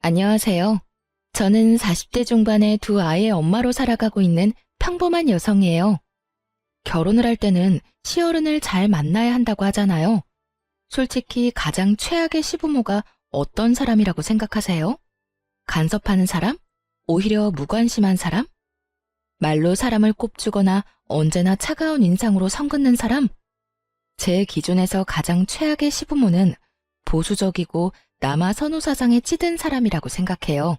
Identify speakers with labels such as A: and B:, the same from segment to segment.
A: 안녕하세요. 저는 40대 중반의 두 아이의 엄마로 살아가고 있는 평범한 여성이에요. 결혼을 할 때는 시어른을 잘 만나야 한다고 하잖아요. 솔직히 가장 최악의 시부모가 어떤 사람이라고 생각하세요? 간섭하는 사람? 오히려 무관심한 사람? 말로 사람을 꼽주거나 언제나 차가운 인상으로 선긋는 사람? 제 기준에서 가장 최악의 시부모는 보수적이고 남아 선호 사상에 찌든 사람이라고 생각해요.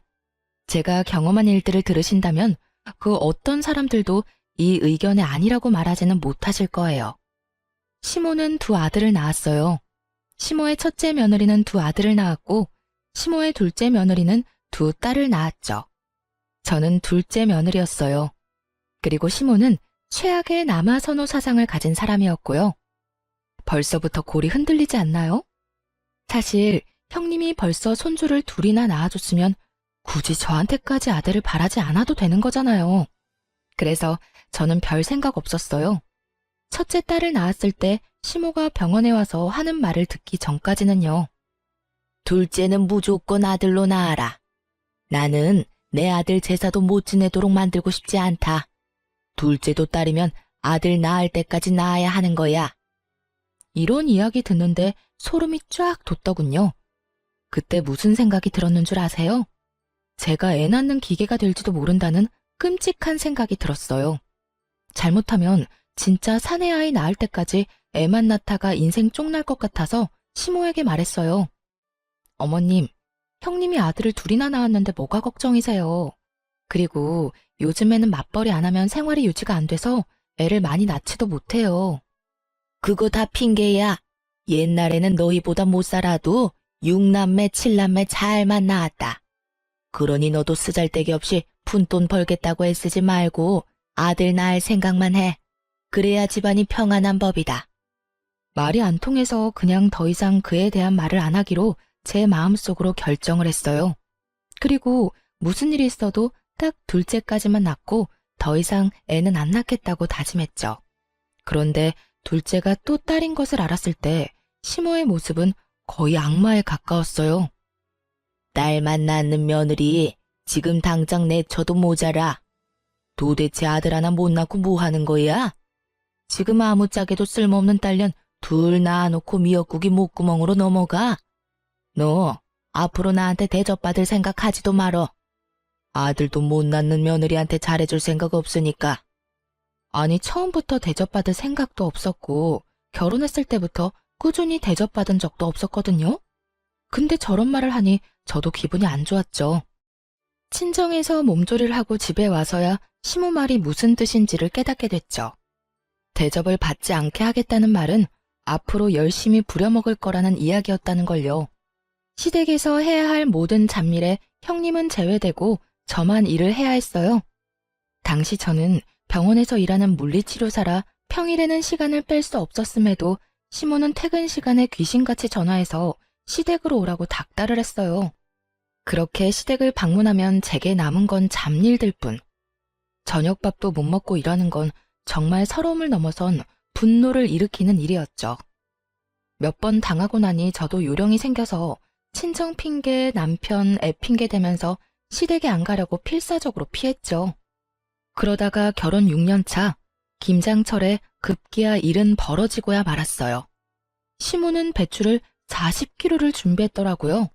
A: 제가 경험한 일들을 들으신다면 그 어떤 사람들도 이 의견이 아니라고 말하지는 못하실 거예요. 시모는 두 아들을 낳았어요. 시모의 첫째 며느리는 두 아들을 낳았고 시모의 둘째 며느리는 두 딸을 낳았죠. 저는 둘째 며느리였어요. 그리고 시모는 최악의 남아 선호 사상을 가진 사람이었고요. 벌써부터 골이 흔들리지 않나요? 사실 형님이 벌써 손주를 둘이나 낳아줬으면 굳이 저한테까지 아들을 바라지 않아도 되는 거잖아요. 그래서 저는 별 생각 없었어요. 첫째 딸을 낳았을 때 시모가 병원에 와서 하는 말을 듣기 전까지는요. 둘째는 무조건 아들로 낳아라. 나는 내 아들 제사도 못 지내도록 만들고 싶지 않다. 둘째도 딸이면 아들 낳을 때까지 낳아야 하는 거야. 이런 이야기 듣는데 소름이 쫙 돋더군요. 그때 무슨 생각이 들었는 줄 아세요? 제가 애 낳는 기계가 될지도 모른다는 끔찍한 생각이 들었어요. 잘못하면 진짜 사내 아이 낳을 때까지 애만 낳다가 인생 쪽날 것 같아서 시모에게 말했어요. 어머님, 형님이 아들을 둘이나 낳았는데 뭐가 걱정이세요? 그리고 요즘에는 맞벌이 안 하면 생활이 유지가 안 돼서 애를 많이 낳지도 못해요. 그거 다 핑계야. 옛날에는 너희보다 못 살아도 6남매, 7남매 잘만 낳았다. 그러니 너도 쓰잘데기 없이 푼돈 벌겠다고 애쓰지 말고 아들 낳을 생각만 해. 그래야 집안이 평안한 법이다. 말이 안 통해서 그냥 더 이상 그에 대한 말을 안 하기로 제 마음속으로 결정을 했어요. 그리고 무슨 일이 있어도 딱 둘째까지만 낳고 더 이상 애는 안 낳겠다고 다짐했죠. 그런데 둘째가 또 딸인 것을 알았을 때 시모의 모습은 거의 악마에 가까웠어요. 딸만 낳는 며느리 지금 당장 내쳐도 모자라. 도대체 아들 하나 못 낳고 뭐 하는 거야? 지금 아무짝에도 쓸모없는 딸년 둘 낳아놓고 미역국이 목구멍으로 넘어가. 너 앞으로 나한테 대접받을 생각하지도 말어. 아들도 못 낳는 며느리한테 잘해줄 생각 없으니까. 아니, 처음부터 대접받을 생각도 없었고 결혼했을 때부터 꾸준히 대접받은 적도 없었거든요. 근데 저런 말을 하니 저도 기분이 안 좋았죠. 친정에서 몸조리를 하고 집에 와서야 시모 말이 무슨 뜻인지를 깨닫게 됐죠. 대접을 받지 않게 하겠다는 말은 앞으로 열심히 부려먹을 거라는 이야기였다는 걸요. 시댁에서 해야 할 모든 잡일에 형님은 제외되고 저만 일을 해야 했어요. 당시 저는 병원에서 일하는 물리치료사라 평일에는 시간을 뺄 수 없었음에도 시모는 퇴근 시간에 귀신같이 전화해서 시댁으로 오라고 닥달을 했어요. 그렇게 시댁을 방문하면 제게 남은 건 잡일들 뿐. 저녁밥도 못 먹고 일하는 건 정말 서러움을 넘어선 분노를 일으키는 일이었죠. 몇 번 당하고 나니 저도 요령이 생겨서 친정 핑계, 남편, 애 핑계 대면서 시댁에 안 가려고 필사적으로 피했죠. 그러다가 결혼 6년 차 김장철에 급기야 일은 벌어지고야 말았어요. 시모는 배추를 40kg를 준비했더라고요.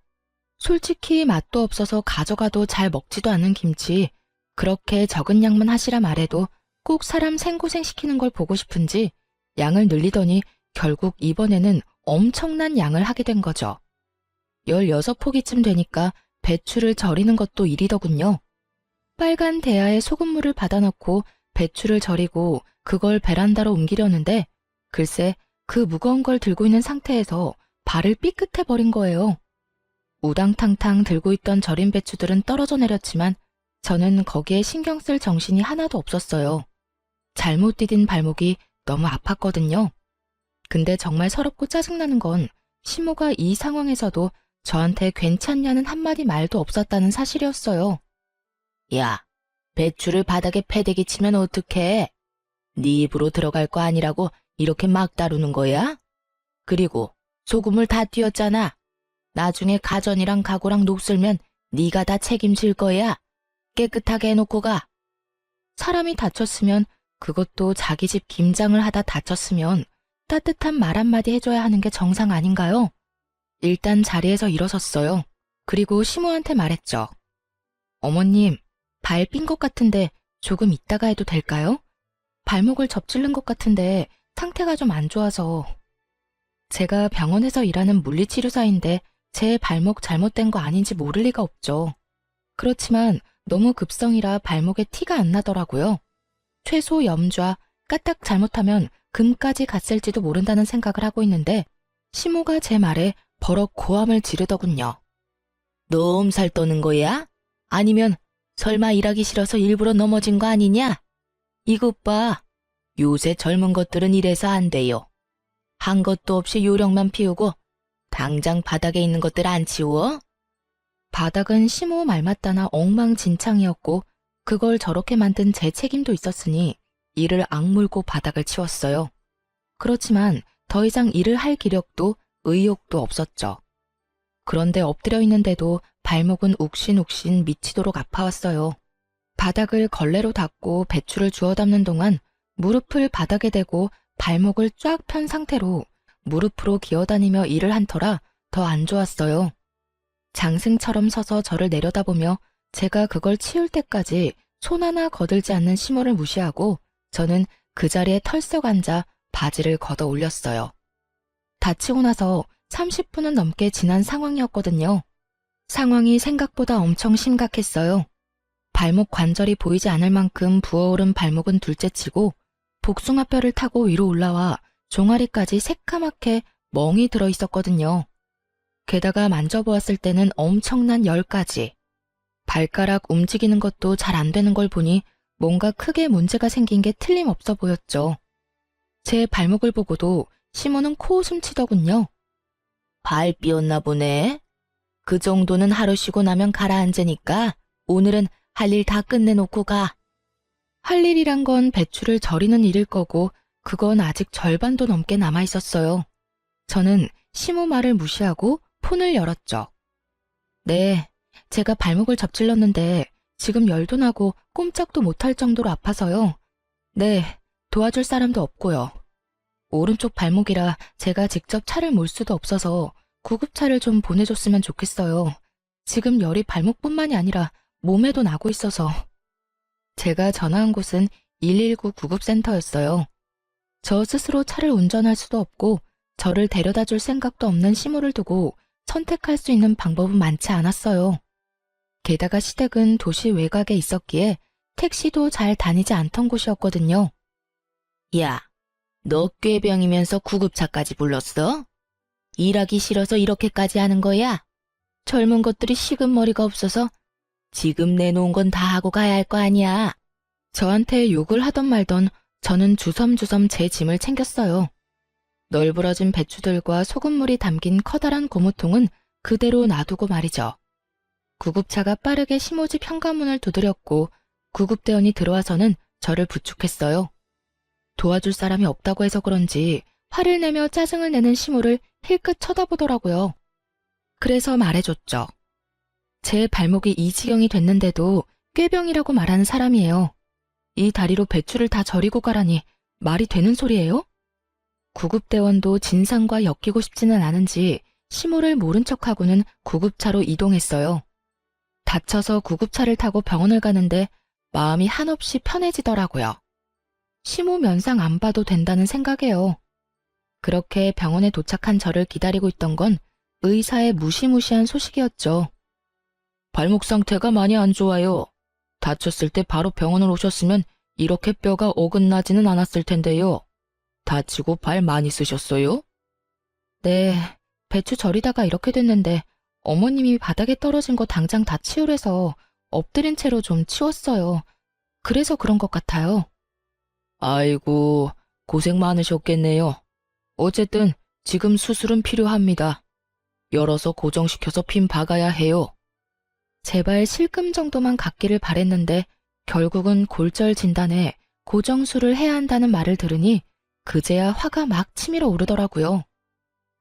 A: 솔직히 맛도 없어서 가져가도 잘 먹지도 않는 김치, 그렇게 적은 양만 하시라 말해도 꼭 사람 생고생시키는 걸 보고 싶은지 양을 늘리더니 결국 이번에는 엄청난 양을 하게 된 거죠. 16포기쯤 되니까 배추를 절이는 것도 일이더군요. 빨간 대야에 소금물을 받아넣고 배추를 절이고 그걸 베란다로 옮기려는데 글쎄 그 무거운 걸 들고 있는 상태에서 발을 삐끗해버린 거예요. 우당탕탕 들고 있던 절인 배추들은 떨어져 내렸지만 저는 거기에 신경 쓸 정신이 하나도 없었어요. 잘못 디딘 발목이 너무 아팠거든요. 근데 정말 서럽고 짜증나는 건 시모가 이 상황에서도 저한테 괜찮냐는 한마디 말도 없었다는 사실이었어요. 야, 배추를 바닥에 패대기 치면 어떡해? 네 입으로 들어갈 거 아니라고 이렇게 막 다루는 거야? 그리고 소금을 다 띄었잖아. 나중에 가전이랑 가구랑 녹슬면 네가 다 책임질 거야. 깨끗하게 해놓고 가. 사람이 다쳤으면, 그것도 자기 집 김장을 하다 다쳤으면 따뜻한 말 한마디 해줘야 하는 게 정상 아닌가요? 일단 자리에서 일어섰어요. 그리고 시모한테 말했죠. 어머님, 발 삔 것 같은데 조금 이따가 해도 될까요? 발목을 접질른 것 같은데 상태가 좀 안 좋아서. 제가 병원에서 일하는 물리치료사인데 제 발목 잘못된 거 아닌지 모를 리가 없죠. 그렇지만 너무 급성이라 발목에 티가 안 나더라고요. 최소 염좌, 까딱 잘못하면 금까지 갔을지도 모른다는 생각을 하고 있는데 시모가 제 말에 버럭 고함을 지르더군요. 너 엄살 떠는 거야? 아니면 설마 일하기 싫어서 일부러 넘어진 거 아니냐? 이것 봐. 요새 젊은 것들은 이래서 안 돼요. 한 것도 없이 요령만 피우고 당장 바닥에 있는 것들 안 치워? 바닥은 시모 말 맞다나 엉망진창이었고 그걸 저렇게 만든 제 책임도 있었으니 이를 악물고 바닥을 치웠어요. 그렇지만 더 이상 일을 할 기력도 의욕도 없었죠. 그런데 엎드려 있는데도 발목은 욱신욱신 미치도록 아파왔어요. 바닥을 걸레로 닦고 배추를 주워 담는 동안 무릎을 바닥에 대고 발목을 쫙 편 상태로 무릎으로 기어다니며 일을 한 터라 더 안 좋았어요. 장승처럼 서서 저를 내려다보며 제가 그걸 치울 때까지 손 하나 거들지 않는 시모를 무시하고 저는 그 자리에 털썩 앉아 바지를 걷어 올렸어요. 다치고 나서 30분은 넘게 지난 상황이었거든요. 상황이 생각보다 엄청 심각했어요. 발목 관절이 보이지 않을 만큼 부어오른 발목은 둘째치고 복숭아뼈를 타고 위로 올라와 종아리까지 새까맣게 멍이 들어 있었거든요. 게다가 만져보았을 때는 엄청난 열까지. 발가락 움직이는 것도 잘 안 되는 걸 보니 뭔가 크게 문제가 생긴 게 틀림없어 보였죠. 제 발목을 보고도 시모는 코웃음 치더군요. 발 삐었나 보네. 그 정도는 하루 쉬고 나면 가라앉으니까 오늘은 할 일 다 끝내놓고 가. 할 일이란 건 배추를 절이는 일일 거고 그건 아직 절반도 넘게 남아 있었어요. 저는 시모 말을 무시하고 폰을 열었죠. 네, 제가 발목을 접질렀는데 지금 열도 나고 꼼짝도 못할 정도로 아파서요. 네, 도와줄 사람도 없고요. 오른쪽 발목이라 제가 직접 차를 몰 수도 없어서 구급차를 좀 보내줬으면 좋겠어요. 지금 열이 발목뿐만이 아니라 몸에도 나고 있어서. 제가 전화한 곳은 119 구급센터였어요. 저 스스로 차를 운전할 수도 없고 저를 데려다 줄 생각도 없는 시모를 두고 선택할 수 있는 방법은 많지 않았어요. 게다가 시댁은 도시 외곽에 있었기에 택시도 잘 다니지 않던 곳이었거든요. 야, 너 꾀병이면서 구급차까지 불렀어? 일하기 싫어서 이렇게까지 하는 거야? 젊은 것들이 식은 머리가 없어서 지금 내놓은 건 다 하고 가야 할 거 아니야. 저한테 욕을 하던 말던 저는 주섬주섬 제 짐을 챙겼어요. 널브러진 배추들과 소금물이 담긴 커다란 고무통은 그대로 놔두고 말이죠. 구급차가 빠르게 시모집 현관문을 두드렸고 구급대원이 들어와서는 저를 부축했어요. 도와줄 사람이 없다고 해서 그런지 화를 내며 짜증을 내는 시모를 힐끗 쳐다보더라고요. 그래서 말해줬죠. 제 발목이 이 지경이 됐는데도 꾀병이라고 말하는 사람이에요. 이 다리로 배추를 다 절이고 가라니 말이 되는 소리예요? 구급대원도 진상과 엮이고 싶지는 않은지 시모를 모른 척하고는 구급차로 이동했어요. 다쳐서 구급차를 타고 병원을 가는데 마음이 한없이 편해지더라고요. 시모 면상 안 봐도 된다는 생각이에요. 그렇게 병원에 도착한 저를 기다리고 있던 건 의사의 무시무시한 소식이었죠. 발목 상태가 많이 안 좋아요. 다쳤을 때 바로 병원을 오셨으면 이렇게 뼈가 어긋나지는 않았을 텐데요. 다치고 발 많이 쓰셨어요? 네, 배추 절이다가 이렇게 됐는데 어머님이 바닥에 떨어진 거 당장 다 치우래서 엎드린 채로 좀 치웠어요. 그래서 그런 것 같아요. 아이고, 고생 많으셨겠네요. 어쨌든 지금 수술은 필요합니다. 열어서 고정시켜서 핀 박아야 해요. 제발 실금 정도만 갖기를 바랬는데 결국은 골절 진단에 고정술을 해야 한다는 말을 들으니 그제야 화가 막 치밀어 오르더라고요.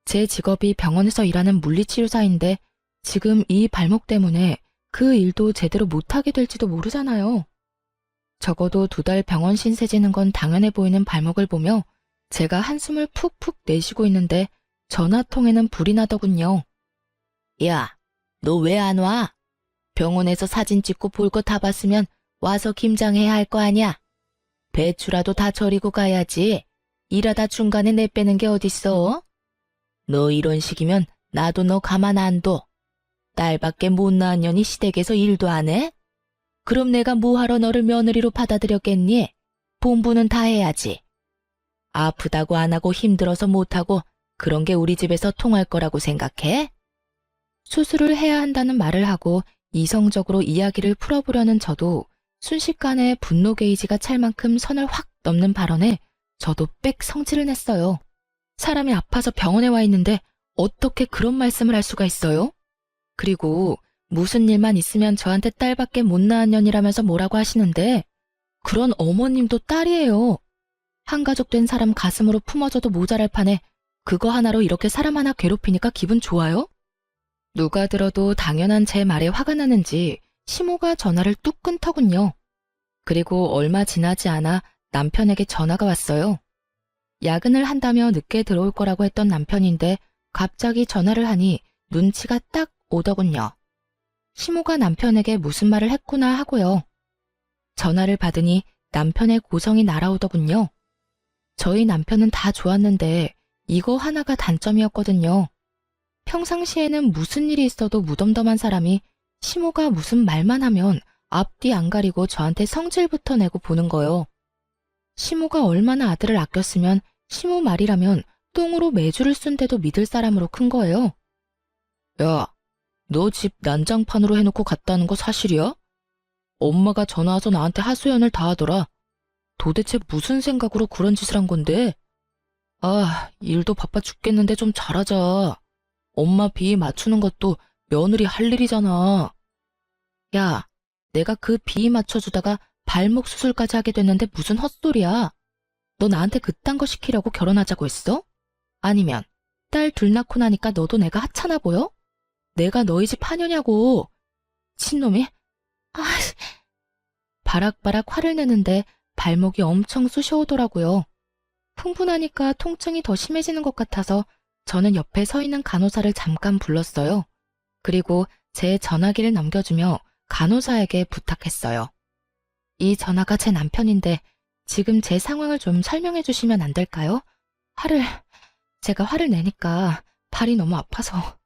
A: 제 직업이 병원에서 일하는 물리치료사인데 지금 이 발목 때문에 그 일도 제대로 못하게 될지도 모르잖아요. 적어도 2달 병원 신세 지는 건 당연해 보이는 발목을 보며 제가 한숨을 푹푹 내쉬고 있는데 전화통에는 불이 나더군요. 야, 너 왜 안 와? 병원에서 사진 찍고 볼 거 다 봤으면 와서 김장해야 할 거 아냐? 배추라도 다 절이고 가야지. 일하다 중간에 내빼는 게 어딨어? 너 이런 식이면 나도 너 가만 안 둬. 딸밖에 못 낳은 년이 시댁에서 일도 안 해? 그럼 내가 뭐하러 너를 며느리로 받아들였겠니? 본부는 다 해야지. 아프다고 안 하고 힘들어서 못하고 그런 게 우리 집에서 통할 거라고 생각해? 수술을 해야 한다는 말을 하고 이성적으로 이야기를 풀어보려는 저도 순식간에 분노 게이지가 찰 만큼 선을 확 넘는 발언에 저도 빽 성질을 냈어요. 사람이 아파서 병원에 와 있는데 어떻게 그런 말씀을 할 수가 있어요? 그리고 무슨 일만 있으면 저한테 딸밖에 못 낳은 년이라면서 뭐라고 하시는데 그런 어머님도 딸이에요. 한가족 된 사람 가슴으로 품어줘도 모자랄 판에 그거 하나로 이렇게 사람 하나 괴롭히니까 기분 좋아요? 누가 들어도 당연한 제 말에 화가 나는지 시모가 전화를 뚝 끊더군요. 그리고 얼마 지나지 않아 남편에게 전화가 왔어요. 야근을 한다며 늦게 들어올 거라고 했던 남편인데 갑자기 전화를 하니 눈치가 딱 오더군요. 시모가 남편에게 무슨 말을 했구나 하고요. 전화를 받으니 남편의 고성이 날아오더군요. 저희 남편은 다 좋았는데 이거 하나가 단점이었거든요. 평상시에는 무슨 일이 있어도 무덤덤한 사람이 시모가 무슨 말만 하면 앞뒤 안 가리고 저한테 성질부터 내고 보는 거요. 시모가 얼마나 아들을 아꼈으면 시모 말이라면 똥으로 매주를 쓴데도 믿을 사람으로 큰 거예요. 야, 너 집 난장판으로 해놓고 갔다는 거 사실이야? 엄마가 전화 와서 나한테 하소연을 다 하더라. 도대체 무슨 생각으로 그런 짓을 한 건데? 아, 일도 바빠 죽겠는데 좀 잘하자. 엄마 비위 맞추는 것도 며느리 할 일이잖아. 야, 내가 그 비위 맞춰주다가 발목 수술까지 하게 됐는데 무슨 헛소리야. 너 나한테 그딴 거 시키려고 결혼하자고 했어? 아니면 딸 둘 낳고 나니까 너도 내가 하찮아 보여? 내가 너희 집 하녀냐고. 친놈이? 아, 바락바락 화를 내는데 발목이 엄청 쑤셔오더라고요. 흥분하니까 통증이 더 심해지는 것 같아서 저는 옆에 서 있는 간호사를 잠깐 불렀어요. 그리고 제 전화기를 넘겨주며 간호사에게 부탁했어요. 이 전화가 제 남편인데 지금 제 상황을 좀 설명해 주시면 안 될까요? 제가 화를 내니까 발이 너무 아파서.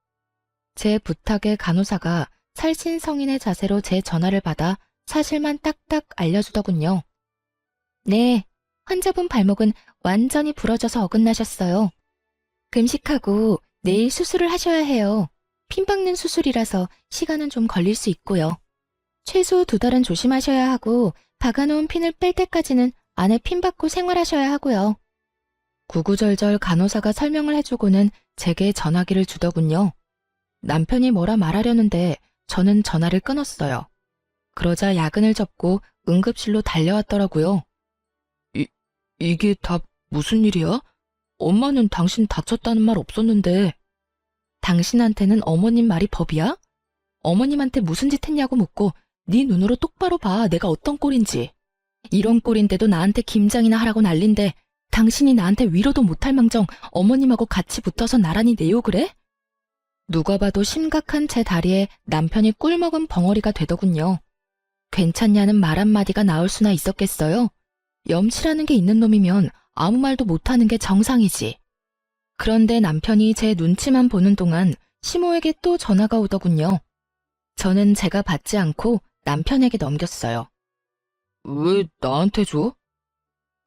A: 제 부탁에 간호사가 살신성인의 자세로 제 전화를 받아 사실만 딱딱 알려주더군요. 네, 환자분 발목은 완전히 부러져서 어긋나셨어요. 금식하고 내일 수술을 하셔야 해요. 핀 박는 수술이라서 시간은 좀 걸릴 수 있고요. 최소 2달은 조심하셔야 하고 박아놓은 핀을 뺄 때까지는 안에 핀 받고 생활하셔야 하고요. 구구절절 간호사가 설명을 해주고는 제게 전화기를 주더군요. 남편이 뭐라 말하려는데 저는 전화를 끊었어요. 그러자 야근을 접고 응급실로 달려왔더라고요. 이게 다 무슨 일이야? 엄마는 당신 다쳤다는 말 없었는데. 당신한테는 어머님 말이 법이야? 어머님한테 무슨 짓 했냐고 묻고 네 눈으로 똑바로 봐 내가 어떤 꼴인지. 이런 꼴인데도 나한테 김장이나 하라고 난린데 당신이 나한테 위로도 못할 망정 어머님하고 같이 붙어서 나란히 내 욕을 해? 누가 봐도 심각한 제 다리에 남편이 꿀먹은 벙어리가 되더군요. 괜찮냐는 말 한마디가 나올 수나 있었겠어요? 염치라는 게 있는 놈이면 아무 말도 못하는 게 정상이지. 그런데 남편이 제 눈치만 보는 동안 시모에게 또 전화가 오더군요. 저는 제가 받지 않고 남편에게 넘겼어요. 왜 나한테 줘?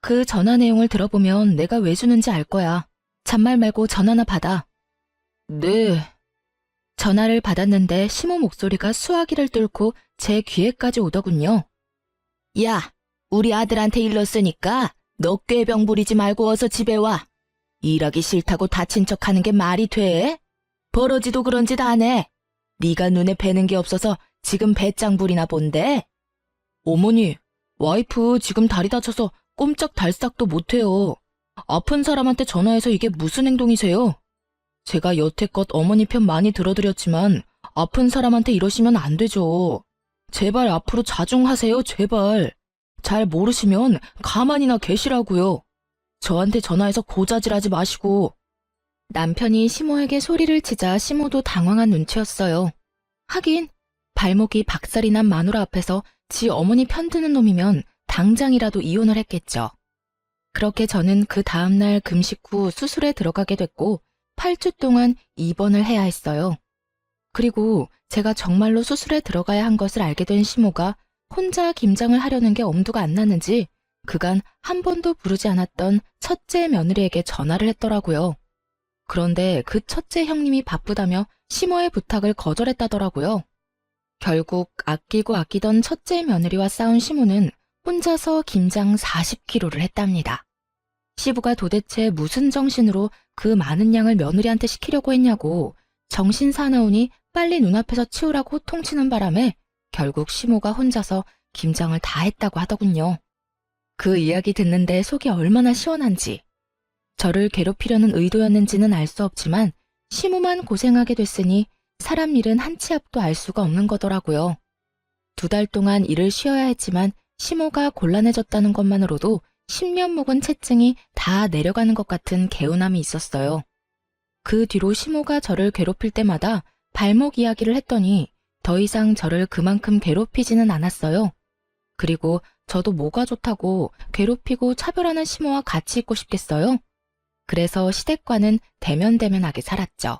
A: 그 전화 내용을 들어보면 내가 왜 주는지 알 거야. 잔말 말고 전화나 받아. 네. 전화를 받았는데 시모 목소리가 수화기를 뚫고 제 귀에까지 오더군요. 야, 우리 아들한테 일렀으니까 너 꾀병 부리지 말고 어서 집에 와. 일하기 싫다고 다친 척하는 게 말이 돼? 버러지도 그런 짓 안 해. 네가 눈에 뵈는 게 없어서 지금 배짱 부리나 본데? 어머니, 와이프 지금 다리 다쳐서 꼼짝달싹도 못해요. 아픈 사람한테 전화해서 이게 무슨 행동이세요? 제가 여태껏 어머니 편 많이 들어드렸지만 아픈 사람한테 이러시면 안 되죠. 제발 앞으로 자중하세요, 제발. 잘 모르시면 가만히나 계시라고요. 저한테 전화해서 고자질하지 마시고. 남편이 시모에게 소리를 치자 시모도 당황한 눈치였어요. 하긴 발목이 박살이 난 마누라 앞에서 지 어머니 편드는 놈이면 당장이라도 이혼을 했겠죠. 그렇게 저는 그 다음날 금식 후 수술에 들어가게 됐고 8주 동안 입원을 해야 했어요. 그리고 제가 정말로 수술에 들어가야 한 것을 알게 된 시모가 혼자 김장을 하려는 게 엄두가 안 났는지 그간 한 번도 부르지 않았던 첫째 며느리에게 전화를 했더라고요. 그런데 그 첫째 형님이 바쁘다며 시모의 부탁을 거절했다더라고요. 결국 아끼고 아끼던 첫째 며느리와 싸운 시모는 혼자서 김장 40kg를 했답니다. 시부가 도대체 무슨 정신으로 그 많은 양을 며느리한테 시키려고 했냐고 정신 사나우니 빨리 눈앞에서 치우라고 호통치는 바람에 결국 시모가 혼자서 김장을 다 했다고 하더군요. 그 이야기 듣는데 속이 얼마나 시원한지. 저를 괴롭히려는 의도였는지는 알 수 없지만 시모만 고생하게 됐으니 사람 일은 한 치 앞도 알 수가 없는 거더라고요. 2달 동안 일을 쉬어야 했지만 시모가 곤란해졌다는 것만으로도 10년 묵은 채증이 다 내려가는 것 같은 개운함이 있었어요. 그 뒤로 시모가 저를 괴롭힐 때마다 발목 이야기를 했더니 더 이상 저를 그만큼 괴롭히지는 않았어요. 그리고 저도 뭐가 좋다고 괴롭히고 차별하는 시모와 같이 있고 싶겠어요? 그래서 시댁과는 대면대면하게 살았죠.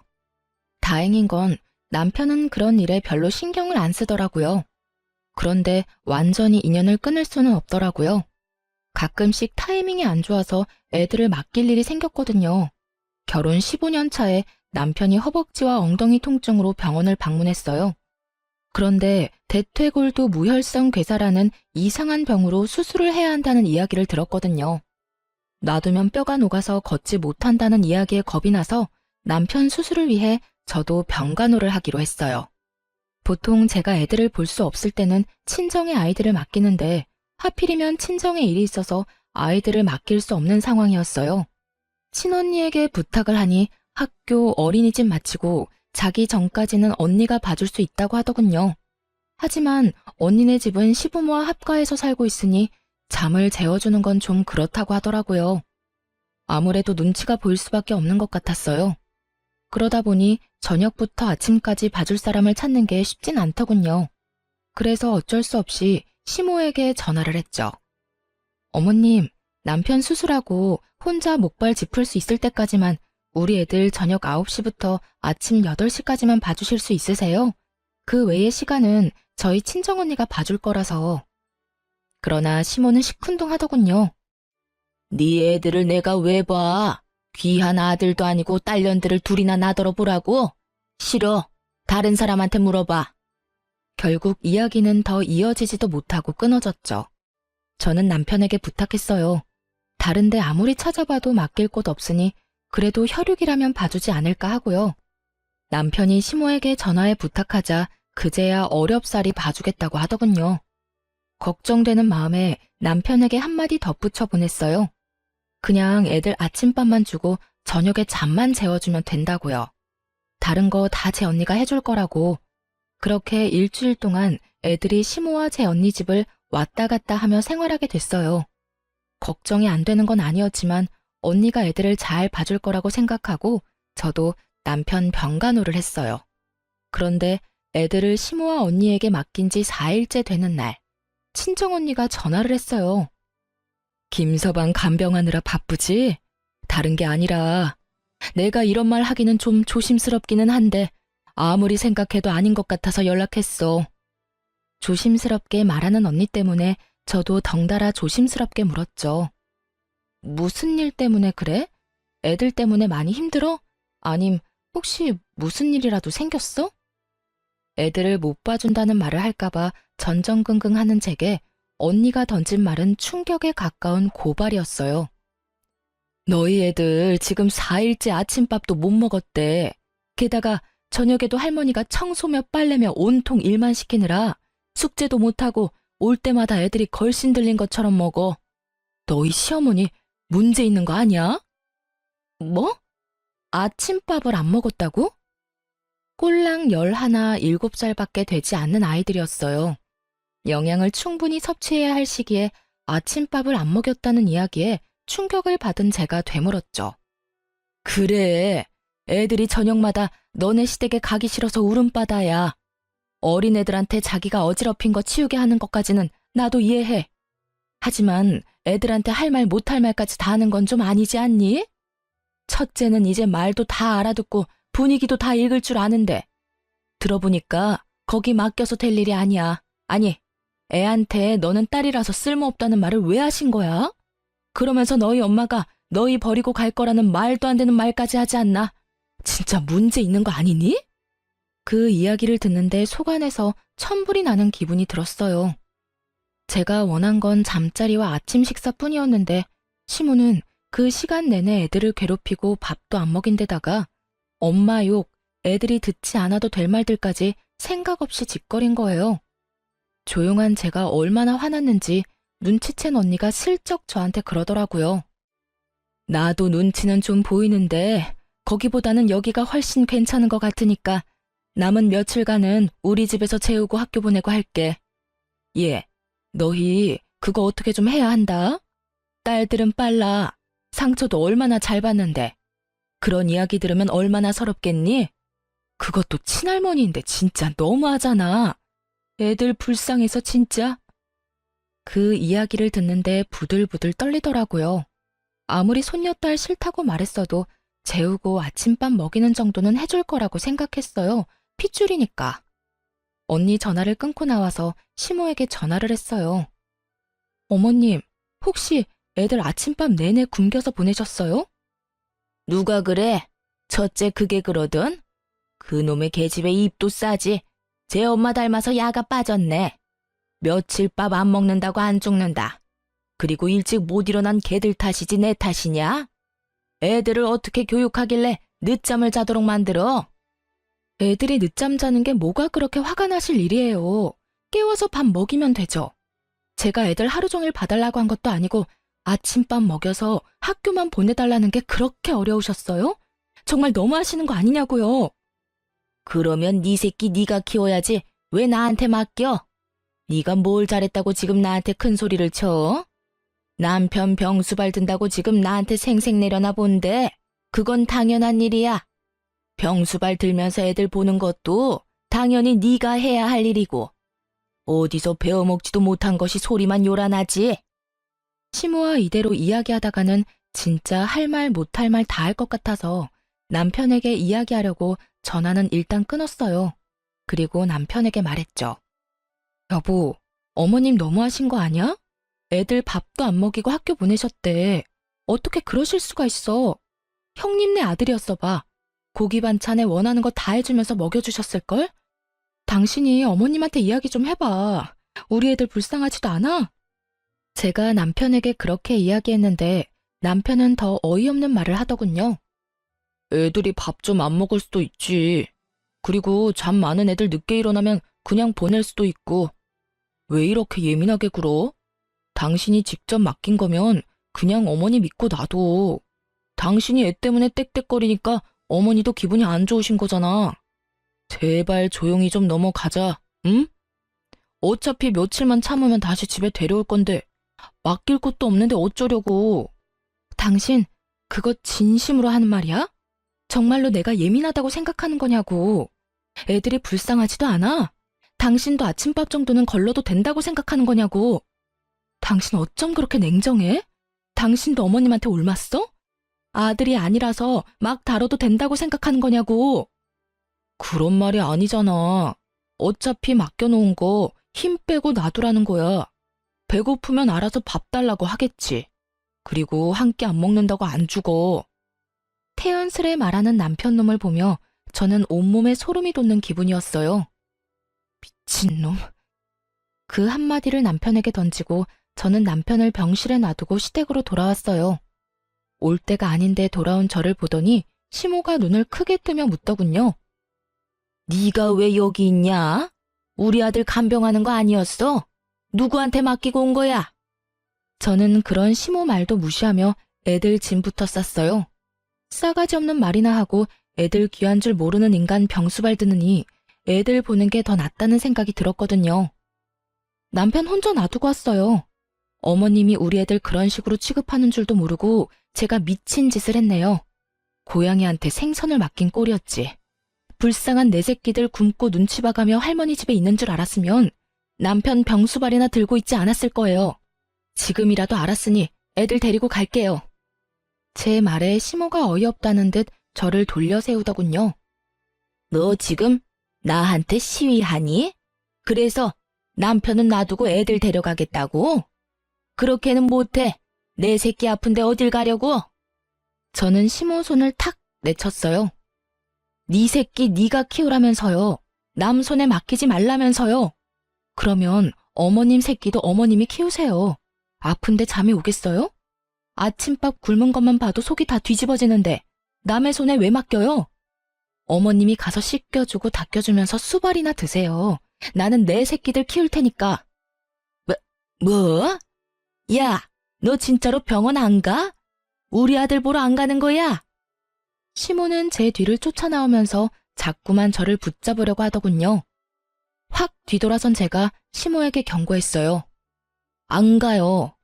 A: 다행인 건 남편은 그런 일에 별로 신경을 안 쓰더라고요. 그런데 완전히 인연을 끊을 수는 없더라고요. 가끔씩 타이밍이 안 좋아서 애들을 맡길 일이 생겼거든요. 결혼 15년 차에 남편이 허벅지와 엉덩이 통증으로 병원을 방문했어요. 그런데 대퇴골두 무혈성 괴사라는 이상한 병으로 수술을 해야 한다는 이야기를 들었거든요. 놔두면 뼈가 녹아서 걷지 못한다는 이야기에 겁이 나서 남편 수술을 위해 저도 병간호를 하기로 했어요. 보통 제가 애들을 볼 수 없을 때는 친정의 아이들을 맡기는데 하필이면 친정에 일이 있어서 아이들을 맡길 수 없는 상황이었어요. 친언니에게 부탁을 하니 학교 어린이집 마치고 자기 전까지는 언니가 봐줄 수 있다고 하더군요. 하지만 언니네 집은 시부모와 합가해서 살고 있으니 잠을 재워주는 건 좀 그렇다고 하더라고요. 아무래도 눈치가 보일 수밖에 없는 것 같았어요. 그러다 보니 저녁부터 아침까지 봐줄 사람을 찾는 게 쉽진 않더군요. 그래서 어쩔 수 없이 시모에게 전화를 했죠. 어머님, 남편 수술하고 혼자 목발 짚을 수 있을 때까지만 우리 애들 저녁 9시부터 아침 8시까지만 봐주실 수 있으세요? 그 외의 시간은 저희 친정언니가 봐줄 거라서. 그러나 시모는 시큰둥하더군요. 네 애들을 내가 왜 봐? 귀한 아들도 아니고 딸년들을 둘이나 나더러 보라고? 싫어. 다른 사람한테 물어봐. 결국 이야기는 더 이어지지도 못하고 끊어졌죠. 저는 남편에게 부탁했어요. 다른데 아무리 찾아봐도 맡길 곳 없으니 그래도 혈육이라면 봐주지 않을까 하고요. 남편이 시모에게 전화해 부탁하자 그제야 어렵사리 봐주겠다고 하더군요. 걱정되는 마음에 남편에게 한마디 덧붙여 보냈어요. 그냥 애들 아침밥만 주고 저녁에 잠만 재워주면 된다고요. 다른 거 다 제 언니가 해줄 거라고. 그렇게 일주일 동안 애들이 시모와 제 언니 집을 왔다 갔다 하며 생활하게 됐어요. 걱정이 안 되는 건 아니었지만 언니가 애들을 잘 봐줄 거라고 생각하고 저도 남편 병간호를 했어요. 그런데 애들을 시모와 언니에게 맡긴 지 4일째 되는 날, 친정언니가 전화를 했어요. 김서방 간병하느라 바쁘지? 다른 게 아니라 내가 이런 말 하기는 좀 조심스럽기는 한데 아무리 생각해도 아닌 것 같아서 연락했어. 조심스럽게 말하는 언니 때문에 저도 덩달아 조심스럽게 물었죠. 무슨 일 때문에 그래? 애들 때문에 많이 힘들어? 아님 혹시 무슨 일이라도 생겼어? 애들을 못 봐준다는 말을 할까봐 전전긍긍하는 제게 언니가 던진 말은 충격에 가까운 고발이었어요. 너희 애들 지금 4일째 아침밥도 못 먹었대. 게다가 저녁에도 할머니가 청소며 빨래며 온통 일만 시키느라 숙제도 못하고 올 때마다 애들이 걸신 들린 것처럼 먹어. 너희 시어머니 문제 있는 거 아니야? 뭐? 아침밥을 안 먹었다고? 꼴랑 11, 7살밖에 되지 않는 아이들이었어요. 영양을 충분히 섭취해야 할 시기에 아침밥을 안 먹였다는 이야기에 충격을 받은 제가 되물었죠. 그래, 애들이 저녁마다 너네 시댁에 가기 싫어서 울음바다야. 어린애들한테 자기가 어지럽힌 거 치우게 하는 것까지는 나도 이해해. 하지만 애들한테 할 말 못할 말까지 다 하는 건 좀 아니지 않니? 첫째는 이제 말도 다 알아듣고 분위기도 다 읽을 줄 아는데 들어보니까 거기 맡겨서 될 일이 아니야. 아니, 애한테 너는 딸이라서 쓸모없다는 말을 왜 하신 거야? 그러면서 너희 엄마가 너희 버리고 갈 거라는 말도 안 되는 말까지 하지 않나? 진짜 문제 있는 거 아니니? 그 이야기를 듣는데 속안에서 천불이 나는 기분이 들었어요. 제가 원한 건 잠자리와 아침 식사뿐이었는데 시모는 그 시간 내내 애들을 괴롭히고 밥도 안 먹인 데다가 엄마 욕, 애들이 듣지 않아도 될 말들까지 생각 없이 짓거린 거예요. 조용한 제가 얼마나 화났는지 눈치챈 언니가 슬쩍 저한테 그러더라고요. 나도 눈치는 좀 보이는데 거기보다는 여기가 훨씬 괜찮은 것 같으니까 남은 며칠간은 우리 집에서 재우고 학교 보내고 할게. 예, 너희 그거 어떻게 좀 해야 한다. 딸들은 빨라. 상처도 얼마나 잘 받는데. 그런 이야기 들으면 얼마나 서럽겠니? 그것도 친할머니인데 진짜 너무하잖아. 애들 불쌍해서 진짜. 그 이야기를 듣는데 부들부들 떨리더라고요. 아무리 손녀딸 싫다고 말했어도 재우고 아침밥 먹이는 정도는 해줄 거라고 생각했어요. 핏줄이니까. 언니 전화를 끊고 나와서 시모에게 전화를 했어요. 어머님, 혹시 애들 아침밥 내내 굶겨서 보내셨어요? 누가 그래? 첫째 그게 그러든? 그놈의 계집애 입도 싸지. 제 엄마 닮아서 야가 빠졌네. 며칠 밥 안 먹는다고 안 죽는다. 그리고 일찍 못 일어난 걔들 탓이지 내 탓이냐? 애들을 어떻게 교육하길래 늦잠을 자도록 만들어? 애들이 늦잠 자는 게 뭐가 그렇게 화가 나실 일이에요. 깨워서 밥 먹이면 되죠. 제가 애들 하루 종일 봐달라고 한 것도 아니고 아침밥 먹여서 학교만 보내달라는 게 그렇게 어려우셨어요? 정말 너무하시는 거 아니냐고요. 그러면 네 새끼 네가 키워야지 왜 나한테 맡겨? 네가 뭘 잘했다고 지금 나한테 큰 소리를 쳐? 남편 병수발 든다고 지금 나한테 생색 내려나 본데 그건 당연한 일이야. 병수발 들면서 애들 보는 것도 당연히 네가 해야 할 일이고 어디서 배워먹지도 못한 것이 소리만 요란하지. 시모와 이대로 이야기하다가는 진짜 할 말 못할 말 다 할 것 같아서 남편에게 이야기하려고 전화는 일단 끊었어요. 그리고 남편에게 말했죠. 여보, 어머님 너무하신 거 아니야? 애들 밥도 안 먹이고 학교 보내셨대. 어떻게 그러실 수가 있어. 형님네 아들이었어 봐. 고기 반찬에 원하는 거 다 해주면서 먹여주셨을걸? 당신이 어머님한테 이야기 좀 해봐. 우리 애들 불쌍하지도 않아? 제가 남편에게 그렇게 이야기했는데 남편은 더 어이없는 말을 하더군요. 애들이 밥 좀 안 먹을 수도 있지. 그리고 잠 많은 애들 늦게 일어나면 그냥 보낼 수도 있고. 왜 이렇게 예민하게 굴어? 당신이 직접 맡긴 거면 그냥 어머니 믿고 놔둬. 당신이 애 때문에 떽떽거리니까 어머니도 기분이 안 좋으신 거잖아. 제발 조용히 좀 넘어가자, 응? 어차피 며칠만 참으면 다시 집에 데려올 건데 맡길 곳도 없는데 어쩌려고. 당신 그거 진심으로 하는 말이야? 정말로 내가 예민하다고 생각하는 거냐고. 애들이 불쌍하지도 않아? 당신도 아침밥 정도는 걸러도 된다고 생각하는 거냐고. 당신 어쩜 그렇게 냉정해? 당신도 어머님한테 옮았어? 아들이 아니라서 막 다뤄도 된다고 생각하는 거냐고. 그런 말이 아니잖아. 어차피 맡겨놓은 거 힘 빼고 놔두라는 거야. 배고프면 알아서 밥 달라고 하겠지. 그리고 한 끼 안 먹는다고 안 죽어. 태연스레 말하는 남편놈을 보며 저는 온몸에 소름이 돋는 기분이었어요. 미친놈. 그 한마디를 남편에게 던지고 저는 남편을 병실에 놔두고 시댁으로 돌아왔어요. 올 때가 아닌데 돌아온 저를 보더니 시모가 눈을 크게 뜨며 묻더군요. 네가 왜 여기 있냐? 우리 아들 간병하는 거 아니었어? 누구한테 맡기고 온 거야? 저는 그런 시모 말도 무시하며 애들 짐부터 쌌어요. 싸가지 없는 말이나 하고 애들 귀한 줄 모르는 인간 병수발 드느니 애들 보는 게 더 낫다는 생각이 들었거든요. 남편 혼자 놔두고 왔어요. 어머님이 우리 애들 그런 식으로 취급하는 줄도 모르고 제가 미친 짓을 했네요. 고양이한테 생선을 맡긴 꼴이었지. 불쌍한 내 새끼들 굶고 눈치 봐가며 할머니 집에 있는 줄 알았으면 남편 병수발이나 들고 있지 않았을 거예요. 지금이라도 알았으니 애들 데리고 갈게요. 제 말에 시모가 어이없다는 듯 저를 돌려 세우더군요. 너 지금 나한테 시위하니? 그래서 남편은 놔두고 애들 데려가겠다고? 그렇게는 못해. 내 새끼 아픈데 어딜 가려고? 저는 시모 손을 탁 내쳤어요. 네 새끼 네가 키우라면서요. 남 손에 맡기지 말라면서요. 그러면 어머님 새끼도 어머님이 키우세요. 아픈데 잠이 오겠어요? 아침밥 굶은 것만 봐도 속이 다 뒤집어지는데 남의 손에 왜 맡겨요? 어머님이 가서 씻겨주고 닦여주면서 수발이나 드세요. 나는 내 새끼들 키울 테니까. 뭐? 야, 너 진짜로 병원 안 가? 우리 아들 보러 안 가는 거야? 시모는 제 뒤를 쫓아나오면서 자꾸만 저를 붙잡으려고 하더군요. 확 뒤돌아선 제가 시모에게 경고했어요. 안 가요.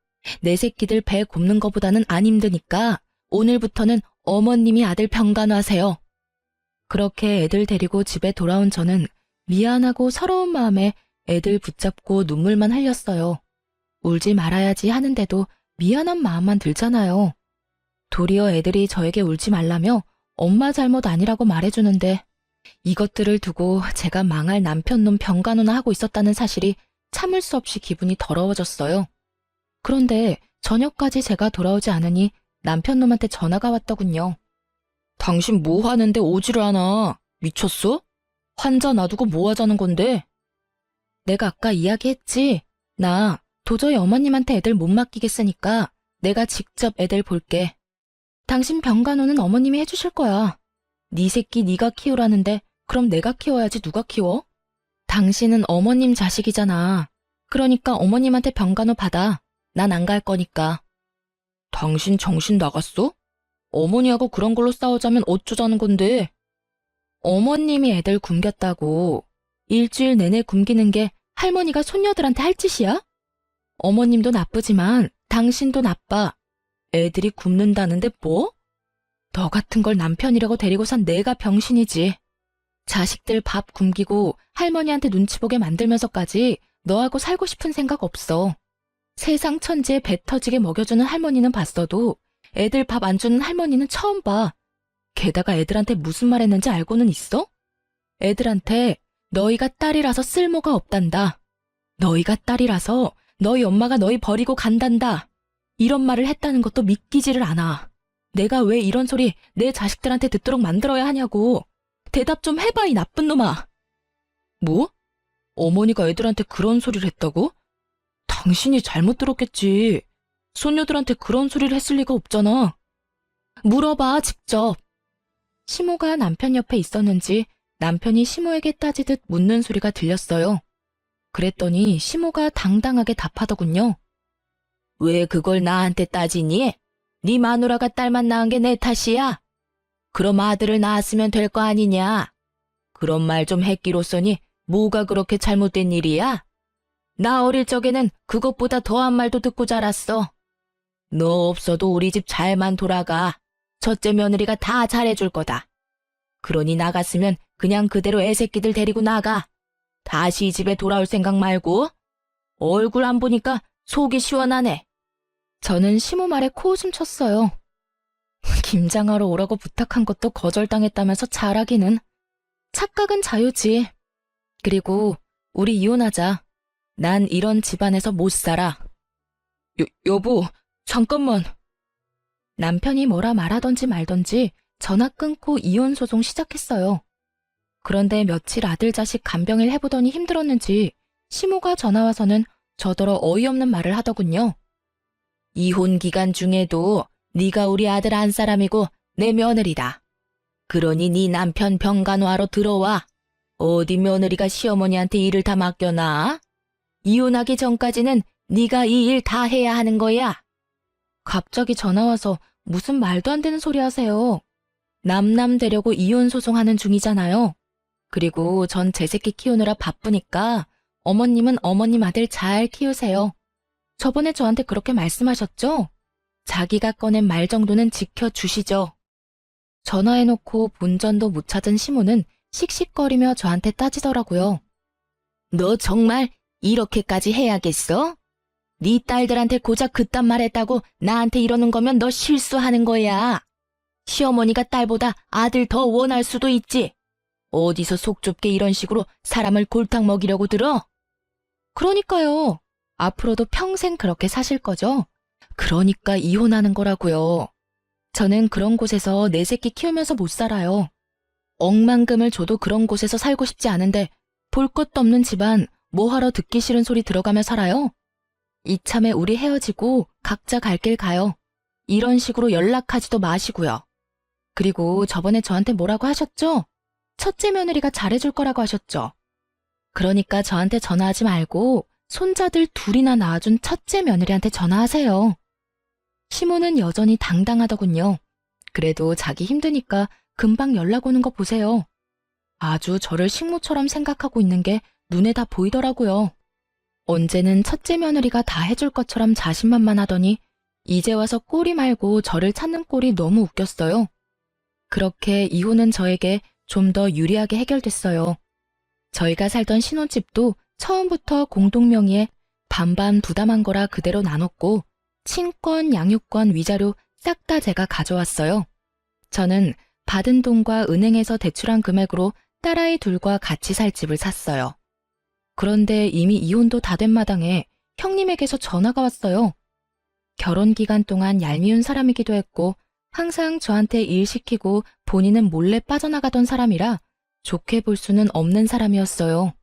A: 내 새끼들 배 곱는 거보다는 안 힘드니까 오늘부터는 어머님이 아들 병간호하세요. 그렇게 애들 데리고 집에 돌아온 저는 미안하고 서러운 마음에 애들 붙잡고 눈물만 흘렸어요. 울지 말아야지 하는데도 미안한 마음만 들잖아요. 도리어 애들이 저에게 울지 말라며 엄마 잘못 아니라고 말해주는데 이것들을 두고 제가 망할 남편놈 병간호나 하고 있었다는 사실이 참을 수 없이 기분이 더러워졌어요. 그런데 저녁까지 제가 돌아오지 않으니 남편놈한테 전화가 왔더군요. 당신 뭐 하는데 오지를 않아? 미쳤어? 환자 놔두고 뭐 하자는 건데? 내가 아까 이야기했지. 나 도저히 어머님한테 애들 못 맡기겠으니까 내가 직접 애들 볼게. 당신 병간호는 어머님이 해주실 거야. 네 새끼 네가 키우라는데 그럼 내가 키워야지 누가 키워? 당신은 어머님 자식이잖아. 그러니까 어머님한테 병간호 받아. 난 안 갈 거니까. 당신 정신 나갔어? 어머니하고 그런 걸로 싸우자면 어쩌자는 건데? 어머님이 애들 굶겼다고. 일주일 내내 굶기는 게 할머니가 손녀들한테 할 짓이야? 어머님도 나쁘지만 당신도 나빠. 애들이 굶는다는데 뭐? 너 같은 걸 남편이라고 데리고 산 내가 병신이지. 자식들 밥 굶기고 할머니한테 눈치 보게 만들면서까지 너하고 살고 싶은 생각 없어. 세상 천지에 배 터지게 먹여주는 할머니는 봤어도 애들 밥 안 주는 할머니는 처음 봐. 게다가 애들한테 무슨 말 했는지 알고는 있어? 애들한테 너희가 딸이라서 쓸모가 없단다. 너희가 딸이라서 너희 엄마가 너희 버리고 간단다. 이런 말을 했다는 것도 믿기지를 않아. 내가 왜 이런 소리 내 자식들한테 듣도록 만들어야 하냐고. 대답 좀 해봐, 이 나쁜 놈아. 뭐? 어머니가 애들한테 그런 소리를 했다고? 당신이 잘못 들었겠지. 손녀들한테 그런 소리를 했을 리가 없잖아. 물어봐, 직접. 시모가 남편 옆에 있었는지 남편이 시모에게 따지듯 묻는 소리가 들렸어요. 그랬더니 시모가 당당하게 답하더군요. 왜 그걸 나한테 따지니? 네 마누라가 딸만 낳은 게 내 탓이야? 그럼 아들을 낳았으면 될 거 아니냐? 그런 말 좀 했기로써니 뭐가 그렇게 잘못된 일이야? 나 어릴 적에는 그것보다 더한 말도 듣고 자랐어. 너 없어도 우리 집 잘만 돌아가. 첫째 며느리가 다 잘해줄 거다. 그러니 나갔으면 그냥 그대로 애새끼들 데리고 나가. 다시 이 집에 돌아올 생각 말고. 얼굴 안 보니까 속이 시원하네. 저는 시모 말에 코웃음 쳤어요. 김장하러 오라고 부탁한 것도 거절당했다면서 잘하기는. 착각은 자유지. 그리고 우리 이혼하자. 난 이런 집안에서 못 살아. 여보, 잠깐만. 남편이 뭐라 말하던지 말던지 전화 끊고 이혼 소송 시작했어요. 그런데 며칠 아들 자식 간병일 해보더니 힘들었는지 시모가 전화와서는 저더러 어이없는 말을 하더군요. 이혼 기간 중에도 네가 우리 아들 안 사람이고 내 며느리다. 그러니 네 남편 병간호하러 들어와. 어디 며느리가 시어머니한테 일을 다 맡겨놔? 이혼하기 전까지는 네가 이 일 다 해야 하는 거야. 갑자기 전화와서 무슨 말도 안 되는 소리 하세요. 남남 되려고 이혼 소송하는 중이잖아요. 그리고 전 제 새끼 키우느라 바쁘니까 어머님은 어머님 아들 잘 키우세요. 저번에 저한테 그렇게 말씀하셨죠? 자기가 꺼낸 말 정도는 지켜주시죠. 전화해놓고 본전도 못 찾은 시모는 씩씩거리며 저한테 따지더라고요. 너 정말 이렇게까지 해야겠어? 네 딸들한테 고작 그딴 말 했다고 나한테 이러는 거면 너 실수하는 거야. 시어머니가 딸보다 아들 더 원할 수도 있지. 어디서 속 좁게 이런 식으로 사람을 골탕 먹이려고 들어? 그러니까요. 앞으로도 평생 그렇게 사실 거죠? 그러니까 이혼하는 거라고요. 저는 그런 곳에서 내 새끼 키우면서 못 살아요. 억만금을 줘도 그런 곳에서 살고 싶지 않은데 볼 것도 없는 집안 뭐하러 듣기 싫은 소리 들어가며 살아요? 이참에 우리 헤어지고 각자 갈 길 가요. 이런 식으로 연락하지도 마시고요. 그리고 저번에 저한테 뭐라고 하셨죠? 첫째 며느리가 잘해줄 거라고 하셨죠? 그러니까 저한테 전화하지 말고 손자들 둘이나 낳아준 첫째 며느리한테 전화하세요. 시모는 여전히 당당하더군요. 그래도 자기 힘드니까 금방 연락 오는 거 보세요. 아주 저를 식모처럼 생각하고 있는 게 눈에 다 보이더라고요. 언제는 첫째 며느리가 다 해줄 것처럼 자신만만하더니 이제 와서 꼬리 말고 저를 찾는 꼴이 너무 웃겼어요. 그렇게 이혼은 저에게 좀 더 유리하게 해결됐어요. 저희가 살던 신혼집도 처음부터 공동명의에 반반 부담한 거라 그대로 나눴고 친권, 양육권, 위자료 싹 다 제가 가져왔어요. 저는 받은 돈과 은행에서 대출한 금액으로 딸아이 둘과 같이 살 집을 샀어요. 그런데 이미 이혼도 다 된 마당에 형님에게서 전화가 왔어요. 결혼 기간 동안 얄미운 사람이기도 했고 항상 저한테 일 시키고 본인은 몰래 빠져나가던 사람이라 좋게 볼 수는 없는 사람이었어요.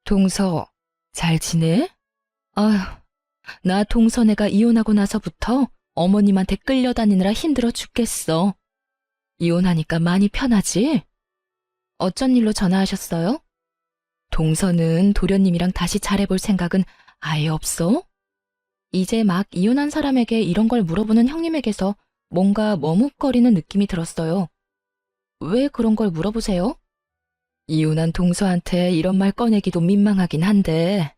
A: 동서, 잘 지내? 아휴, 나 동서네가 이혼하고 나서부터 어머님한테 끌려다니느라 힘들어 죽겠어. 이혼하니까 많이 편하지? 어쩐 일로 전화하셨어요? 동서는 도련님이랑 다시 잘해볼 생각은 아예 없어? 이제 막 이혼한 사람에게 이런 걸 물어보는 형님에게서 뭔가 머뭇거리는 느낌이 들었어요. 왜 그런 걸 물어보세요? 이혼한 동서한테 이런 말 꺼내기도 민망하긴 한데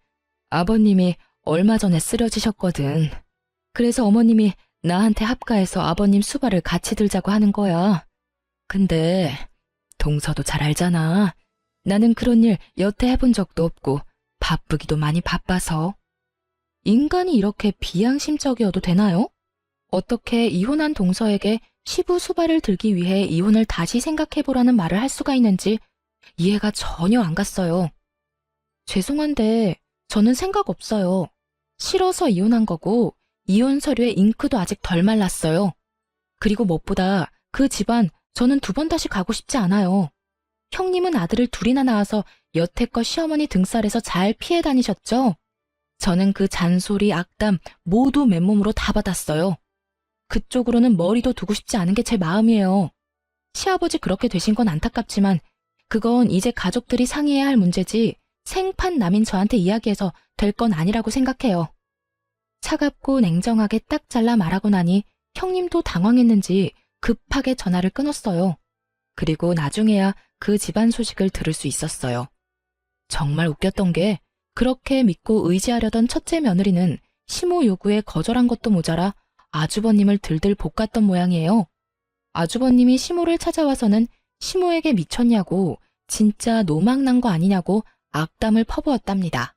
A: 아버님이 얼마 전에 쓰러지셨거든. 그래서 어머님이 나한테 합가해서 아버님 수발을 같이 들자고 하는 거야. 근데 동서도 잘 알잖아. 나는 그런 일 여태 해본 적도 없고 바쁘기도 많이 바빠서. 인간이 이렇게 비양심적이어도 되나요? 어떻게 이혼한 동서에게 시부 수발을 들기 위해 이혼을 다시 생각해보라는 말을 할 수가 있는지 이해가 전혀 안 갔어요. 죄송한데 저는 생각 없어요. 싫어서 이혼한 거고 이혼 서류에 잉크도 아직 덜 말랐어요. 그리고 무엇보다 그 집안 저는 두 번 다시 가고 싶지 않아요. 형님은 아들을 둘이나 낳아서 여태껏 시어머니 등살에서 잘 피해 다니셨죠? 저는 그 잔소리, 악담 모두 맨몸으로 다 받았어요. 그쪽으로는 머리도 두고 싶지 않은 게 제 마음이에요. 시아버지 그렇게 되신 건 안타깝지만 그건 이제 가족들이 상의해야 할 문제지 생판 남인 저한테 이야기해서 될 건 아니라고 생각해요. 차갑고 냉정하게 딱 잘라 말하고 나니 형님도 당황했는지 급하게 전화를 끊었어요. 그리고 나중에야 그 집안 소식을 들을 수 있었어요. 정말 웃겼던 게 그렇게 믿고 의지하려던 첫째 며느리는 시모 요구에 거절한 것도 모자라 아주버님을 들들 볶았던 모양이에요. 아주버님이 시모를 찾아와서는 시모에게 미쳤냐고 진짜 노망난 거 아니냐고 악담을 퍼부었답니다.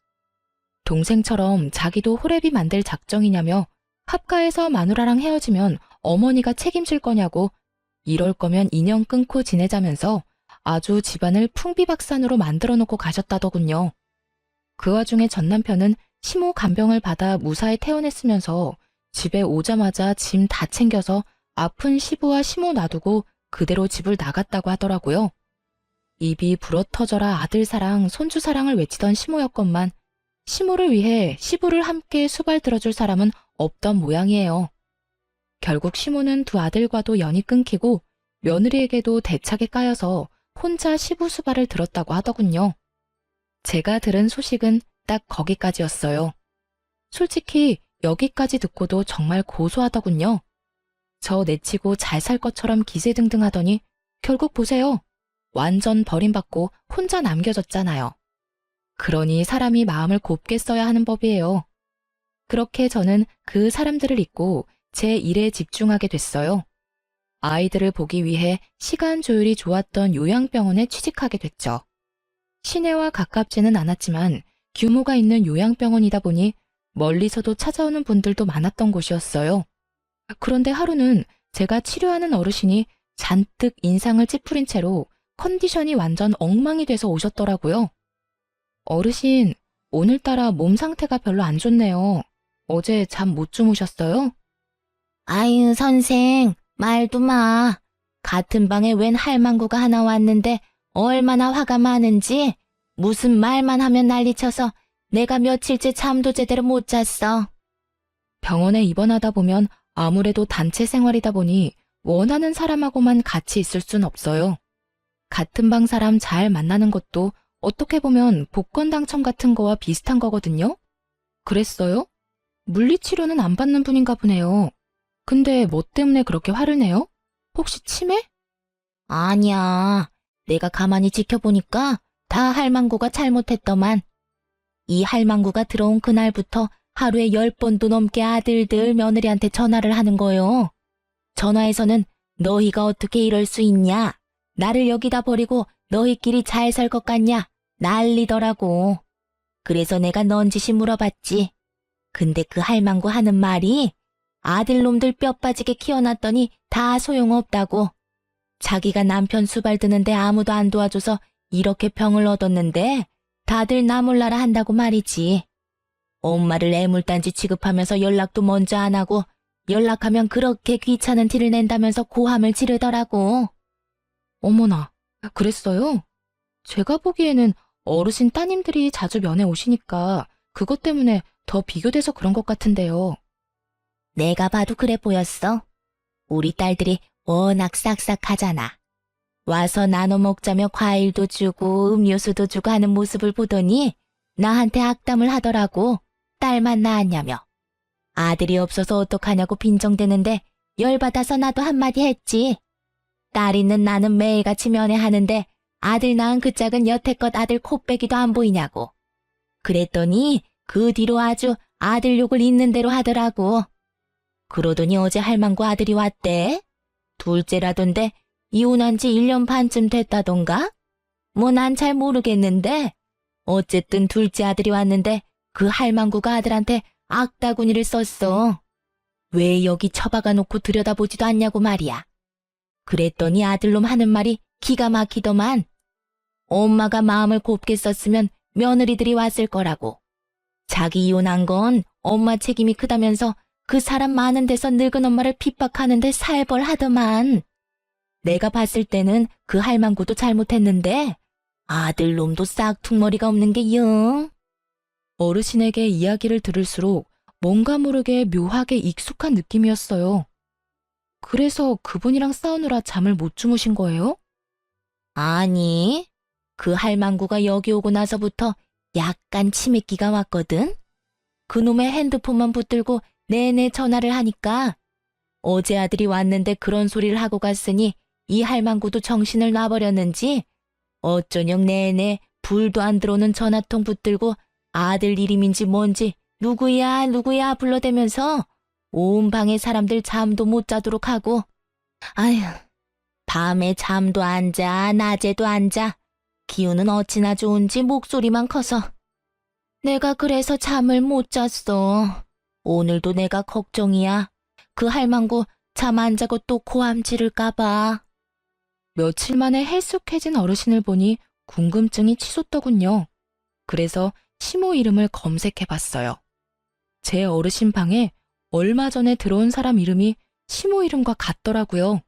A: 동생처럼 자기도 호래비 만들 작정이냐며 합가에서 마누라랑 헤어지면 어머니가 책임질 거냐고 이럴 거면 인연 끊고 지내자면서 아주 집안을 풍비박산으로 만들어 놓고 가셨다더군요. 그 와중에 전 남편은 시모 간병을 받아 무사히 퇴원했으면서 집에 오자마자 짐 다 챙겨서 아픈 시부와 시모 놔두고 그대로 집을 나갔다고 하더라고요. 입이 불어터져라 아들 사랑, 손주 사랑을 외치던 시모였건만 시모를 위해 시부를 함께 수발 들어줄 사람은 없던 모양이에요. 결국 시모는 두 아들과도 연이 끊기고 며느리에게도 대차게 까여서 혼자 시부 수발을 들었다고 하더군요. 제가 들은 소식은 딱 거기까지였어요. 솔직히 여기까지 듣고도 정말 고소하더군요. 저 내치고 잘 살 것처럼 기세등등하더니 결국 보세요. 완전 버림받고 혼자 남겨졌잖아요. 그러니 사람이 마음을 곱게 써야 하는 법이에요. 그렇게 저는 그 사람들을 잊고 제 일에 집중하게 됐어요. 아이들을 보기 위해 시간 조율이 좋았던 요양병원에 취직하게 됐죠. 시내와 가깝지는 않았지만 규모가 있는 요양병원이다 보니 멀리서도 찾아오는 분들도 많았던 곳이었어요. 그런데 하루는 제가 치료하는 어르신이 잔뜩 인상을 찌푸린 채로 컨디션이 완전 엉망이 돼서 오셨더라고요. 어르신, 오늘따라 몸 상태가 별로 안 좋네요. 어제 잠 못 주무셨어요?
B: 아유, 선생, 말도 마. 같은 방에 웬 할망구가 하나 왔는데 얼마나 화가 많은지 무슨 말만 하면 난리쳐서 내가 며칠째 잠도 제대로 못 잤어.
A: 병원에 입원하다 보면 아무래도 단체 생활이다 보니 원하는 사람하고만 같이 있을 순 없어요. 같은 방 사람 잘 만나는 것도 어떻게 보면 복권 당첨 같은 거와 비슷한 거거든요? 그랬어요? 물리치료는 안 받는 분인가 보네요. 근데 뭐 때문에 그렇게 화를 내요? 혹시 치매?
B: 아니야. 내가 가만히 지켜보니까 다 할망구가 잘못했더만. 이 할망구가 들어온 그날부터 하루에 10번도 넘게 아들들 며느리한테 전화를 하는 거요. 전화에서는 너희가 어떻게 이럴 수 있냐? 나를 여기다 버리고 너희끼리 잘 살 것 같냐? 난리더라고. 그래서 내가 넌지시 물어봤지. 근데 그 할망구 하는 말이 아들놈들 뼈 빠지게 키워놨더니 다 소용없다고. 자기가 남편 수발 드는데 아무도 안 도와줘서 이렇게 병을 얻었는데 다들 나 몰라라 한다고 말이지. 엄마를 애물단지 취급하면서 연락도 먼저 안 하고 연락하면 그렇게 귀찮은 티를 낸다면서 고함을 지르더라고.
A: 어머나, 그랬어요? 제가 보기에는 어르신 따님들이 자주 면회 오시니까 그것 때문에 더 비교돼서 그런 것 같은데요.
B: 내가 봐도 그래 보였어. 우리 딸들이 워낙 싹싹하잖아. 와서 나눠 먹자며 과일도 주고 음료수도 주고 하는 모습을 보더니 나한테 악담을 하더라고. 딸만 낳았냐며. 아들이 없어서 어떡하냐고 빈정대는데 열받아서 나도 한마디 했지. 딸 있는 나는 매일같이 면회하는데 아들 낳은 그 짝은 여태껏 아들 코빼기도 안 보이냐고. 그랬더니 그 뒤로 아주 아들 욕을 있는 대로 하더라고. 그러더니 어제 할망구 아들이 왔대. 둘째라던데 이혼한 지 1년 반쯤 됐다던가? 뭐 난 잘 모르겠는데 어쨌든 둘째 아들이 왔는데 그 할망구가 아들한테 악다구니를 썼어. 왜 여기 처박아 놓고 들여다보지도 않냐고 말이야. 그랬더니 아들놈 하는 말이 기가 막히더만. 엄마가 마음을 곱게 썼으면 며느리들이 왔을 거라고. 자기 이혼한 건 엄마 책임이 크다면서 그 사람 많은 데서 늙은 엄마를 핍박하는데 살벌하더만. 내가 봤을 때는 그 할망구도 잘못했는데 아들놈도 싹퉁머리가 없는 게 영.
A: 어르신에게 이야기를 들을수록 뭔가 모르게 묘하게 익숙한 느낌이었어요. 그래서 그분이랑 싸우느라 잠을 못 주무신 거예요?
B: 아니, 그 할망구가 여기 오고 나서부터 약간 치매기가 왔거든. 그놈의 핸드폰만 붙들고 내내 전화를 하니까 어제 아들이 왔는데 그런 소리를 하고 갔으니 이 할망구도 정신을 놔버렸는지 어쩌녁 내내 불도 안 들어오는 전화통 붙들고 아들 이름인지 뭔지 누구야 누구야 불러대면서 온 방에 사람들 잠도 못 자도록 하고. 아휴, 밤에 잠도 안 자, 낮에도 안 자. 기운은 어찌나 좋은지 목소리만 커서. 내가 그래서 잠을 못 잤어. 오늘도 내가 걱정이야. 그 할망구 잠 안 자고 또 고함 지를까봐.
A: 며칠 만에 헬쑥해진 어르신을 보니 궁금증이 치솟더군요. 그래서 시모 이름을 검색해봤어요. 제 어르신 방에 얼마 전에 들어온 사람 이름이 시모 이름과 같더라고요.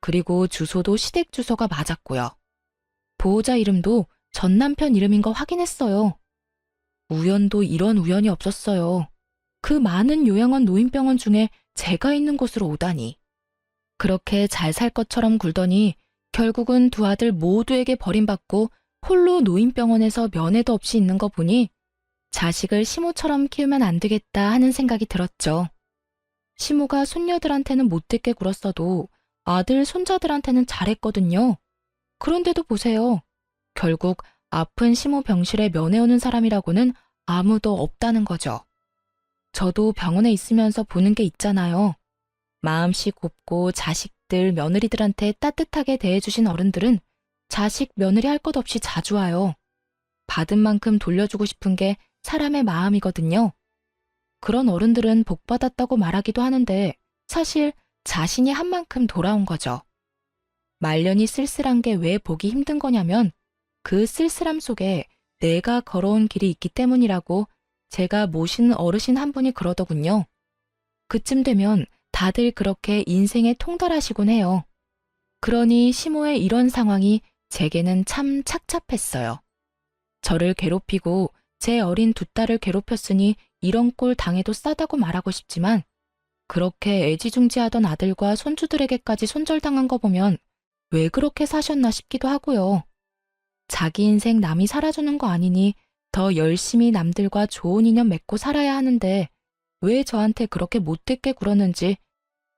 A: 그리고 주소도 시댁 주소가 맞았고요. 보호자 이름도 전 남편 이름인 거 확인했어요. 우연도 이런 우연이 없었어요. 그 많은 요양원 노인병원 중에 제가 있는 곳으로 오다니. 그렇게 잘 살 것처럼 굴더니 결국은 두 아들 모두에게 버림받고 홀로 노인병원에서 면회도 없이 있는 거 보니 자식을 시모처럼 키우면 안 되겠다 하는 생각이 들었죠. 시모가 손녀들한테는 못되게 굴었어도 아들, 손자들한테는 잘했거든요. 그런데도 보세요. 결국 아픈 시모 병실에 면회오는 사람이라고는 아무도 없다는 거죠. 저도 병원에 있으면서 보는 게 있잖아요. 마음씨 곱고 자식들, 며느리들한테 따뜻하게 대해주신 어른들은 자식, 며느리 할 것 없이 자주 와요. 받은 만큼 돌려주고 싶은 게 사람의 마음이거든요. 그런 어른들은 복 받았다고 말하기도 하는데 사실 자신이 한 만큼 돌아온 거죠. 말년이 쓸쓸한 게 왜 보기 힘든 거냐면 그 쓸쓸함 속에 내가 걸어온 길이 있기 때문이라고 제가 모시는 어르신 한 분이 그러더군요. 그쯤 되면 다들 그렇게 인생에 통달하시곤 해요. 그러니 시모의 이런 상황이 제게는 참 착잡했어요. 저를 괴롭히고 제 어린 두 딸을 괴롭혔으니 이런 꼴 당해도 싸다고 말하고 싶지만 그렇게 애지중지하던 아들과 손주들에게까지 손절당한 거 보면 왜 그렇게 사셨나 싶기도 하고요. 자기 인생 남이 살아주는 거 아니니 더 열심히 남들과 좋은 인연 맺고 살아야 하는데 왜 저한테 그렇게 못되게 굴었는지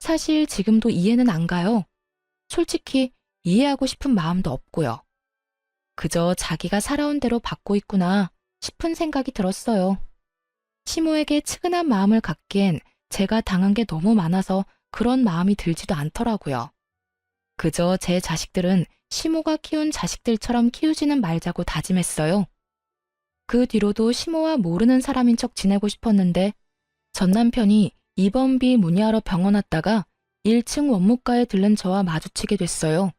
A: 사실 지금도 이해는 안 가요. 솔직히 이해하고 싶은 마음도 없고요. 그저 자기가 살아온 대로 받고 있구나 싶은 생각이 들었어요. 시모에게 측은한 마음을 갖기엔 제가 당한 게 너무 많아서 그런 마음이 들지도 않더라고요. 그저 제 자식들은 시모가 키운 자식들처럼 키우지는 말자고 다짐했어요. 그 뒤로도 시모와 모르는 사람인 척 지내고 싶었는데 전 남편이 입원비 문의하러 병원 왔다가 1층 원무과에 들른 저와 마주치게 됐어요.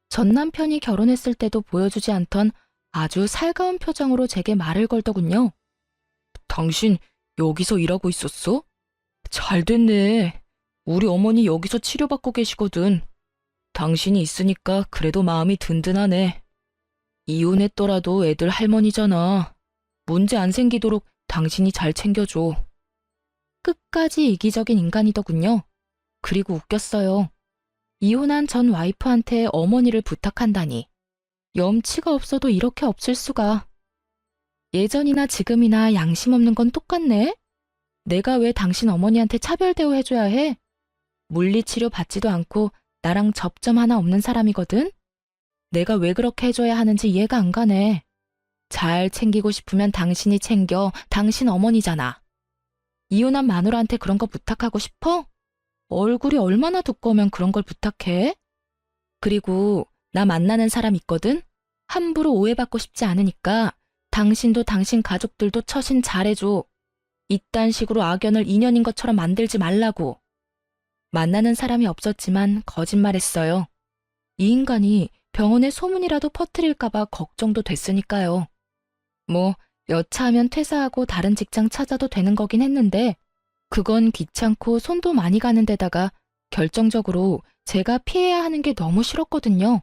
A: 전 남편이 결혼했을 때도 보여주지 않던 아주 살가운 표정으로 제게 말을 걸더군요. 당신 여기서 일하고 있었어? 잘 됐네. 우리 어머니 여기서 치료받고 계시거든. 당신이 있으니까 그래도 마음이 든든하네. 이혼했더라도 애들 할머니잖아. 문제 안 생기도록 당신이 잘 챙겨줘. 끝까지 이기적인 인간이더군요. 그리고 웃겼어요. 이혼한 전 와이프한테 어머니를 부탁한다니. 염치가 없어도 이렇게 없을 수가. 예전이나 지금이나 양심 없는 건 똑같네? 내가 왜 당신 어머니한테 차별 대우해줘야 해? 물리치료 받지도 않고 나랑 접점 하나 없는 사람이거든? 내가 왜 그렇게 해줘야 하는지 이해가 안 가네. 잘 챙기고 싶으면 당신이 챙겨. 당신 어머니잖아. 이혼한 마누라한테 그런 거 부탁하고 싶어? 얼굴이 얼마나 두꺼우면 그런 걸 부탁해? 그리고 나 만나는 사람 있거든? 함부로 오해받고 싶지 않으니까 당신도 당신 가족들도 처신 잘해줘. 이딴 식으로 악연을 인연인 것처럼 만들지 말라고. 만나는 사람이 없었지만 거짓말했어요. 이 인간이 병원에 소문이라도 퍼뜨릴까봐 걱정도 됐으니까요. 뭐 여차하면 퇴사하고 다른 직장 찾아도 되는 거긴 했는데 그건 귀찮고 손도 많이 가는 데다가 결정적으로 제가 피해야 하는 게 너무 싫었거든요.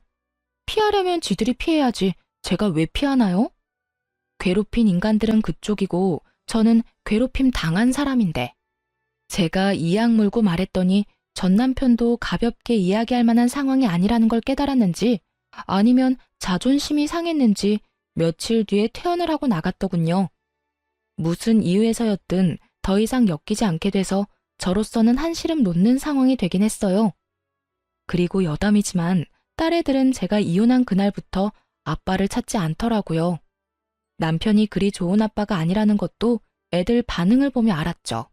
A: 피하려면 지들이 피해야지 제가 왜 피하나요? 괴롭힌 인간들은 그쪽이고 저는 괴롭힘 당한 사람인데 제가 이악 물고 말했더니 전 남편도 가볍게 이야기할 만한 상황이 아니라는 걸 깨달았는지 아니면 자존심이 상했는지 며칠 뒤에 퇴원을 하고 나갔더군요. 무슨 이유에서였든 더 이상 엮이지 않게 돼서 저로서는 한시름 놓는 상황이 되긴 했어요. 그리고 여담이지만 딸애들은 제가 이혼한 그날부터 아빠를 찾지 않더라고요. 남편이 그리 좋은 아빠가 아니라는 것도 애들 반응을 보며 알았죠.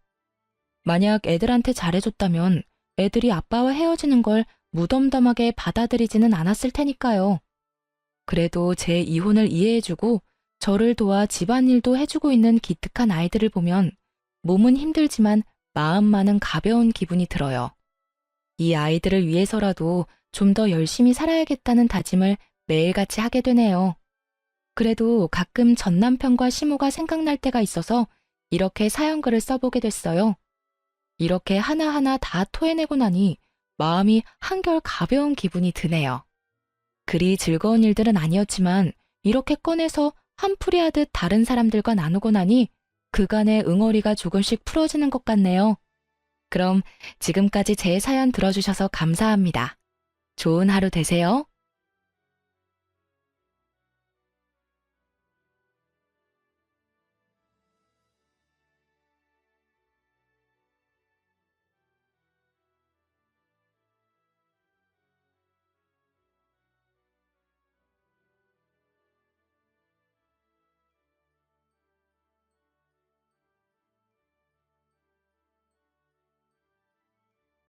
A: 만약 애들한테 잘해줬다면 애들이 아빠와 헤어지는 걸 무덤덤하게 받아들이지는 않았을 테니까요. 그래도 제 이혼을 이해해주고 저를 도와 집안일도 해주고 있는 기특한 아이들을 보면 몸은 힘들지만 마음만은 가벼운 기분이 들어요. 이 아이들을 위해서라도 좀 더 열심히 살아야겠다는 다짐을 매일같이 하게 되네요. 그래도 가끔 전 남편과 시모가 생각날 때가 있어서 이렇게 사연글을 써보게 됐어요. 이렇게 하나하나 다 토해내고 나니 마음이 한결 가벼운 기분이 드네요. 그리 즐거운 일들은 아니었지만 이렇게 꺼내서 한풀이 하듯 다른 사람들과 나누고 나니 그간의 응어리가 조금씩 풀어지는 것 같네요. 그럼 지금까지 제 사연 들어주셔서 감사합니다. 좋은 하루 되세요.